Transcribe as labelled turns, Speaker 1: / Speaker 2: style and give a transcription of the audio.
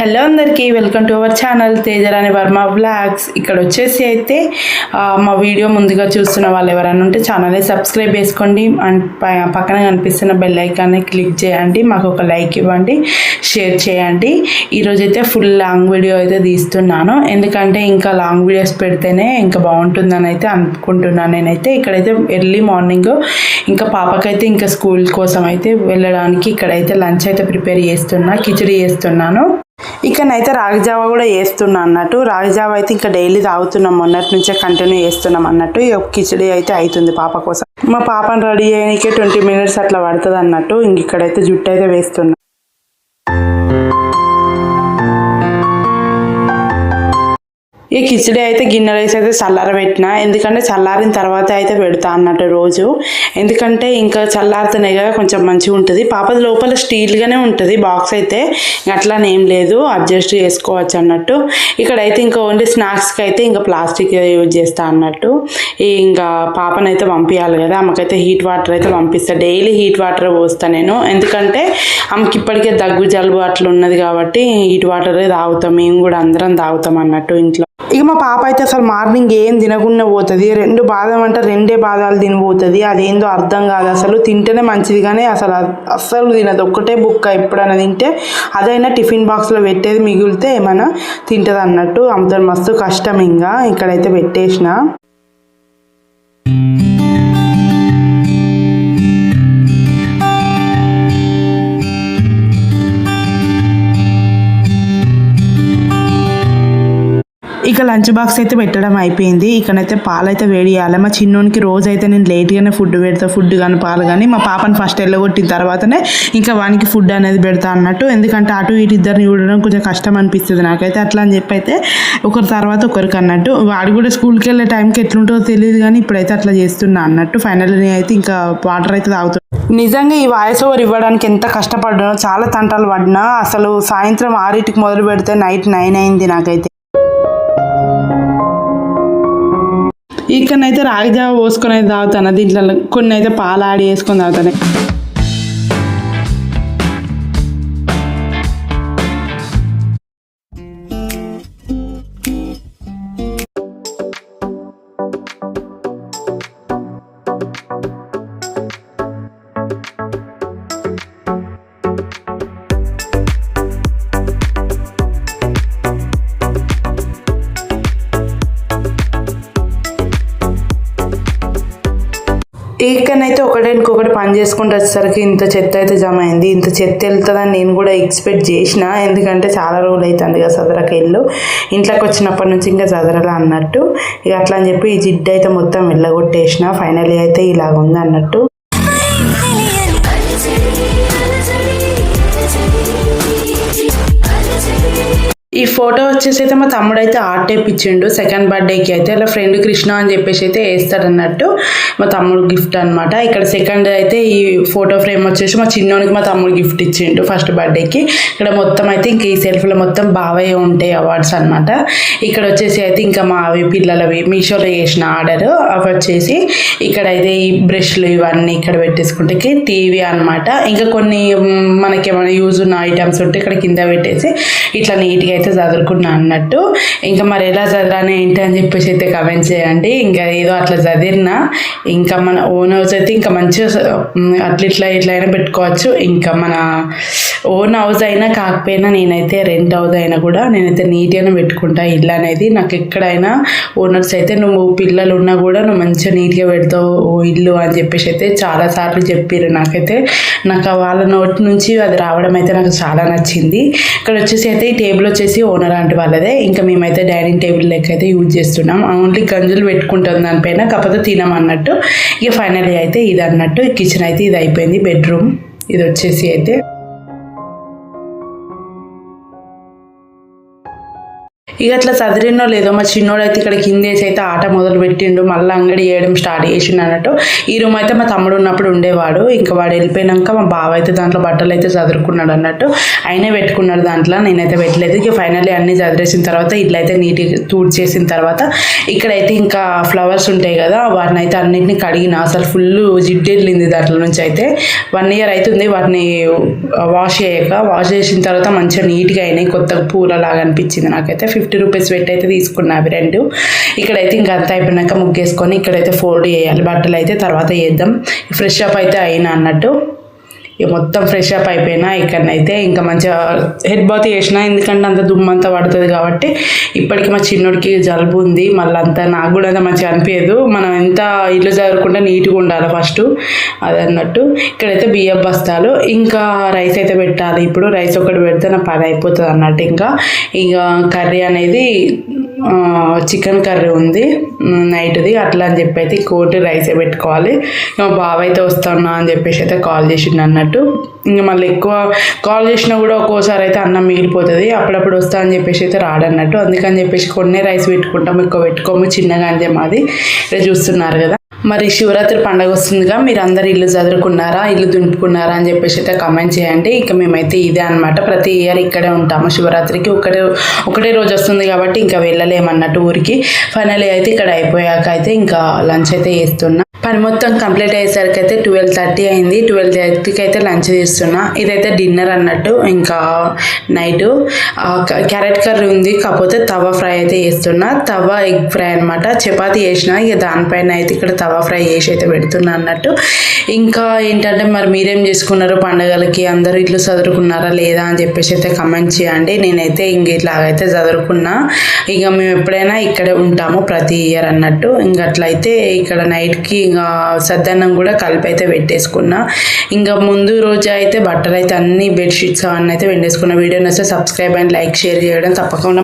Speaker 1: Hello అందరికీ welcome to our channel Tejarani Varma vlogs. ఇక్కడ వచ్చేసి అయితే మా వీడియో ముందుగా చూస్తున్న వాళ్ళు ఎవరైనా ఉంటే ఛానల్ని సబ్స్క్రైబ్ చేసుకోండి అండ్ పక్కన కనిపిస్తున్న బెల్ ఐకాన్ని క్లిక్ చేయండి, మాకు ఒక లైక్ ఇవ్వండి, షేర్ చేయండి. ఈరోజైతే ఫుల్ లాంగ్ వీడియో అయితే తీస్తున్నాను, ఎందుకంటే ఇంకా లాంగ్ వీడియోస్ పెడితేనే ఇంకా బాగుంటుందని అయితే అనుకుంటున్నాను. నేనైతే ఇక్కడైతే ఎర్లీ మార్నింగ్ ఇంకా పాపకైతే ఇంకా స్కూల్ కోసం అయితే వెళ్ళడానికి ఇక్కడైతే లంచ్ అయితే ప్రిపేర్ చేస్తున్నా, కిచిడి చేస్తున్నాను. ఇక్కడనైతే రాగిజావ కూడా చేస్తున్నా అన్నట్టు. రాగిజావ అయితే ఇంకా డైలీ తాగుతున్నాం, మొన్నటి నుంచే కంటిన్యూ చేస్తున్నాం అన్నట్టు. కిచిడి అయితే అవుతుంది పాప కోసం. మా పాపను రెడీ చేయడానికే 20 minutes అట్లా పడుతుంది అన్నట్టు. ఇంక ఇక్కడైతే జుట్టు అయితే వేస్తున్నా. ఈ కిచిడి అయితే గిన్నె రైస్ అయితే చల్లారబెట్టిన, ఎందుకంటే చల్లారిన తర్వాత అయితే పెడతా అన్నట్టు రోజు. ఎందుకంటే ఇంకా చల్లారుతున్నాయి కదా, కొంచెం మంచిగా ఉంటుంది. పాపది లోపల స్టీల్గానే ఉంటుంది బాక్స్ అయితే, అట్లానే ఏం లేదు, అడ్జస్ట్ చేసుకోవచ్చు అన్నట్టు. ఇక్కడైతే ఇంకా ఓన్లీ స్నాక్స్కి అయితే ఇంకా ప్లాస్టిక్ యూజ్ చేస్తా అన్నట్టు. ఇంకా పాపనైతే పంపించాలి కదా, ఆమెకైతే హీట్ వాటర్ అయితే పంపిస్తాను. డైలీ హీట్ వాటర్ పోస్తాను నేను, ఎందుకంటే ఆమెకి ఇప్పటికే దగ్గు జలుబు అట్లా ఉన్నది కాబట్టి హీట్ వాటరే తాగుతాం, మేము కూడా అందరం తాగుతాం అన్నట్టు ఇంట్లో. ఇక మా పాప అయితే అసలు మార్నింగ్ ఏం తినకుండా పోతుంది. 2 బాదం అంటే 2 బాదాలు తినిపోతుంది. అదేందో అర్థం కాదు, అసలు తింటేనే మంచిది కానీ అస్సలు తినదు. ఒక్కటే బుక్క ఎప్పుడైనా తింటే, అదైనా టిఫిన్ బాక్స్లో పెట్టేది మిగిలితే ఏమైనా తింటుంది అన్నట్టు. అంత మస్తు కష్టం. ఇంకా ఇక్కడైతే పెట్టేసిన. ఇక లంచ్ బాక్స్ అయితే పెట్టడం అయిపోయింది. ఇక్కడైతే పాలు అయితే వేడి చేయాలి. మా చిన్నోనికి రోజు అయితే నేను లేట్గానే ఫుడ్ పెడతా, ఫుడ్ కానీ పాలు కానీ. మా పాపను ఫస్ట్ వెళ్ళగొట్టిన తర్వాతనే ఇంకా వానికి ఫుడ్ అనేది పెడతా అన్నట్టు. ఎందుకంటే అటు ఇటు ఇద్దరిని చూడడం కొంచెం కష్టం అనిపిస్తుంది నాకైతే. అట్లా అని చెప్పి అయితే ఒకరి తర్వాత ఒకరికి అన్నట్టు. వాడు కూడా స్కూల్కి వెళ్ళే టైంకి ఎట్లుంటుందో తెలియదు కానీ ఇప్పుడైతే అట్లా చేస్తున్నా అన్నట్టు. ఫైనల్లీ అయితే ఇంకా వాటర్ అయితే తాగుతాను. నిజంగా ఈ వాయిస్ ఓవర్ ఇవ్వడానికి ఎంత కష్టపడ్డానో, చాలా తంటాలు పడినా. అసలు సాయంత్రం 6కి మొదలు పెడితే నైట్ 9 అయింది నాకైతే. ఇక్కడనైతే రాగిజావ పోసుకొని అయితే తాగుతాను. దీంట్లో కొన్ని అయితే పాలు ఆడి వేసుకొని తాగుతాను. ఇక్కడనైతే ఒకటి పని చేసుకుంటూ వచ్చేసరికి ఇంత చెత్త అయితే జమ అయింది. ఇంత చెత్త వెళ్తుందని నేను కూడా ఎక్స్పెక్ట్ చేసిన, ఎందుకంటే చాలా రోజులు అవుతుంది కదా సదరకి వెళ్ళు. ఇంట్లోకి వచ్చినప్పటి నుంచి ఇంకా చదరలా అన్నట్టు. ఇక అట్లా అని చెప్పి ఈ జిడ్డు అయితే మొత్తం వెళ్ళగొట్టేసిన. ఫైనల్లీ అయితే ఇలాగ ఉంది అన్నట్టు. ఈ ఫోటో వచ్చేసి అయితే మా తమ్ముడు అయితే ఆర్ట్ వేయించిండు సెకండ్ బర్త్డేకి అయితే. అలా ఫ్రెండ్ కృష్ణ అని చెప్పేసి అయితే వేస్తాడన్నట్టు. మా తమ్ముడు గిఫ్ట్ అనమాట. ఇక్కడ సెకండ్ అయితే ఈ ఫోటో ఫ్రేమ్ వచ్చేసి మా చిన్నోనికి మా తమ్ముడు గిఫ్ట్ ఇచ్చిండు ఫస్ట్ బర్త్డేకి. ఇక్కడ మొత్తం అయితే ఇంక ఈ సెల్ఫ్లో మొత్తం బావయ్య ఉంటాయి అవార్డ్స్ అనమాట. ఇక్కడ వచ్చేసి అయితే ఇంకా మావి పిల్లలవి మీషోలో చేసిన ఆర్డర్ అవి వచ్చేసి ఇక్కడైతే ఈ బ్రష్లు ఇవన్నీ ఇక్కడ పెట్టేసుకుంటే టీవీ అనమాట. ఇంకా కొన్ని మనకి ఏమైనా యూజ్ ఉన్న ఐటమ్స్ ఉంటే ఇక్కడ కింద పెట్టేసి ఇట్లా నీట్గా అయితే చదువుకున్నా అన్నట్టు. ఇంకా మరి ఎలా చదరాని ఏంటి అని చెప్పేసి అయితే కమెంట్ చేయండి. ఇంకా ఏదో అట్లా చదివినా ఇంకా మన ఓన్ హౌస్ అయితే ఇంకా మంచిగా ఇట్లా అయినా పెట్టుకోవచ్చు. ఇంకా మన ఓన్ హౌస్ అయినా కాకపోయినా నేనైతే రెంట్ హౌస్ అయినా కూడా నేనైతే నీట్గానే పెట్టుకుంటా ఇల్లు అనేది. నాకు ఎక్కడైనా ఓనర్స్ అయితే నువ్వు పిల్లలు ఉన్నా కూడా నువ్వు మంచిగా నీట్గా పెడతావు ఇల్లు అని చెప్పేసి అయితే చాలాసార్లు చెప్పారు. నాకు వాళ్ళ నోటి నుంచి అది రావడం అయితే నాకు చాలా నచ్చింది. ఇక్కడ వచ్చేసి అయితే ఈ టేబుల్ వచ్చేసి ఓనర్ ఆంటీ వాళ్ళదే. ఇంకా మేమైతే డైనింగ్ టేబుల్ లెక్క అయితే యూజ్ చేస్తున్నాం. ఓన్లీ గంజులు పెట్టుకుంటాం దానిపైన, కాకపోతే తినం అన్నట్టు. ఇక ఫైనల్లీ అయితే ఇది అన్నట్టు. కిచెన్ అయితే ఇది అయిపోయింది. బెడ్రూమ్ ఇది వచ్చేసి అయితే ఇక అట్లా చదిరినో లేదో మా చిన్నోడు అయితే ఇక్కడ కిందేసి అయితే ఆట మొదలు పెట్టిండు, మళ్ళీ అంగడి చేయడం స్టార్ట్ చేసిండు అన్నట్టు. ఈ రూమ్ అయితే మా తమ్ముడు ఉన్నప్పుడు ఉండేవాడు, ఇంకా వాడు వెళ్ళిపోయినాక మా బావ అయితే దాంట్లో బట్టలు అయితే చదువుకున్నాడు అన్నట్టు. ఆయనే పెట్టుకున్నాడు దాంట్లో, నేనైతే పెట్టలేదు. ఇక ఫైనల్లీ అన్ని చదివేసిన తర్వాత ఇట్లా అయితే నీట్గా తూడ్ చేసిన తర్వాత ఇక్కడైతే ఇంకా ఫ్లవర్స్ ఉంటాయి కదా, వాటిని అయితే అన్నింటినీ కడిగిన. అసలు ఫుల్ జిడ్డు వెళ్ళింది దాంట్లో నుంచి. అయితే 1 year అవుతుంది వాటిని వాష్ చేసిన తర్వాత మంచిగా నీట్గా అయినాయి, కొత్తగా పూలలాగా అనిపించింది నాకైతే. 50 రూపీస్ పెట్టి అయితే తీసుకున్నా అవి 2. ఇక్కడైతే ఇంకా అంతా అయిపోయినాక ముగ్గేసుకొని ఇక్కడైతే ఫోల్డ్ చేయాలి బట్టలు అయితే, తర్వాత చేద్దాం. ఫ్రెష్ అప్ అయితే అయినా అన్నట్టు. ఇక మొత్తం ఫ్రెష్ అప్ అయిపోయినా ఇక్కడనైతే ఇంకా మంచిగా హెడ్ బాత్ చేసిన, ఎందుకంటే అంత దుమ్మంతా పడుతుంది కాబట్టి. ఇప్పటికి మా చిన్నోడికి జలుబు ఉంది, మళ్ళీ అంతా నాకు కూడా అంత మంచిగా అనిపించదు. మనం ఎంత ఇల్లు చదువుకుంటే నీట్గా ఉండాలి ఫస్ట్, అదన్నట్టు. ఇక్కడైతే బియ్యం బస్తాలు, ఇంకా రైస్ అయితే పెట్టాలి. ఇప్పుడు రైస్ ఒకటి పెడితే నా పని అయిపోతుంది అన్నట్టు. ఇక కర్రీ అనేది చికెన్ కర్రీ ఉంది నైట్ది, అట్లా అని చెప్పి అయితే కోటి రైసే పెట్టుకోవాలి. మా బావ అయితే వస్తున్నా అని చెప్పేసి అయితే కాల్ చేసిండు అన్నట్టు. ఇంకా మళ్ళీ ఎక్కువ కాల్ చేసినా కూడా ఒక్కోసారి అయితే అన్నం మిగిలిపోతుంది, అప్పుడప్పుడు వస్తా అని చెప్పేసి అయితే రాడన్నట్టు. అందుకని చెప్పేసి కొన్ని రైస్ పెట్టుకుంటాం, ఎక్కువ పెట్టుకోము, చిన్నగా అంటే మాది. ఇక్కడ చూస్తున్నారు కదా. మరి శివరాత్రి పండుగ వస్తుందిగా, మీరు అందరు ఇల్లు చదువుకున్నారా, ఇల్లు దుంపుకున్నారా అని చెప్పేసి అయితే కమెంట్ చేయండి. ఇక మేమైతే ఇదే అనమాట, ప్రతి ఇయర్ ఇక్కడే ఉంటాము. శివరాత్రికి ఒకటే రోజు వస్తుంది కాబట్టి ఇంకా వెళ్ళలేమన్నట్టు ఊరికి. ఫైనల్లీ అయితే ఇక్కడ అయిపోయాక అయితే ఇంకా లంచ్ అయితే చేస్తున్నా. పని మొత్తం కంప్లీట్ అయ్యేసరికి అయితే 12:30 అయింది. 12:30కి అయితే లంచ్ చేస్తున్నా. ఇదైతే డిన్నర్ అన్నట్టు. ఇంకా నైట్ క్యారెట్ కర్రీ ఉంది, కాకపోతే తవా ఫ్రై అయితే చేస్తున్నా. తవా ఎగ్ ఫ్రై అనమాట. చపాతీ చేసిన, ఇక దానిపైన అయితే ఇక్కడ తవా ఫ్రై చేసి అయితే పెడుతున్నా అన్నట్టు. ఇంకా ఏంటంటే మరి మీరేం చేసుకున్నారు పండుగలకి, అందరూ ఇట్లు చదువుకున్నారా లేదా అని చెప్పేసి అయితే కమెంట్ చేయండి. నేనైతే ఇంక ఇట్లాగైతే చదువుకున్నా. ఇక మేము ఎప్పుడైనా ఇక్కడే ఉంటాము ప్రతి ఇయర్ అన్నట్టు. ఇంక అట్లయితే ఇక్కడ నైట్కి ఇంకా సద్దన్నం కూడా కలిపి అయితే పెట్టేసుకున్నా. ఇంకా ముందు రోజు అయితే బట్టలు అయితే అన్ని బెడ్షీట్స్ అవన్నీ అయితే పెట్టేసుకున్నా. వీడియో నచ్చితే సబ్స్క్రైబ్ అండ్ లైక్ షేర్ చేయడం తప్పకుండా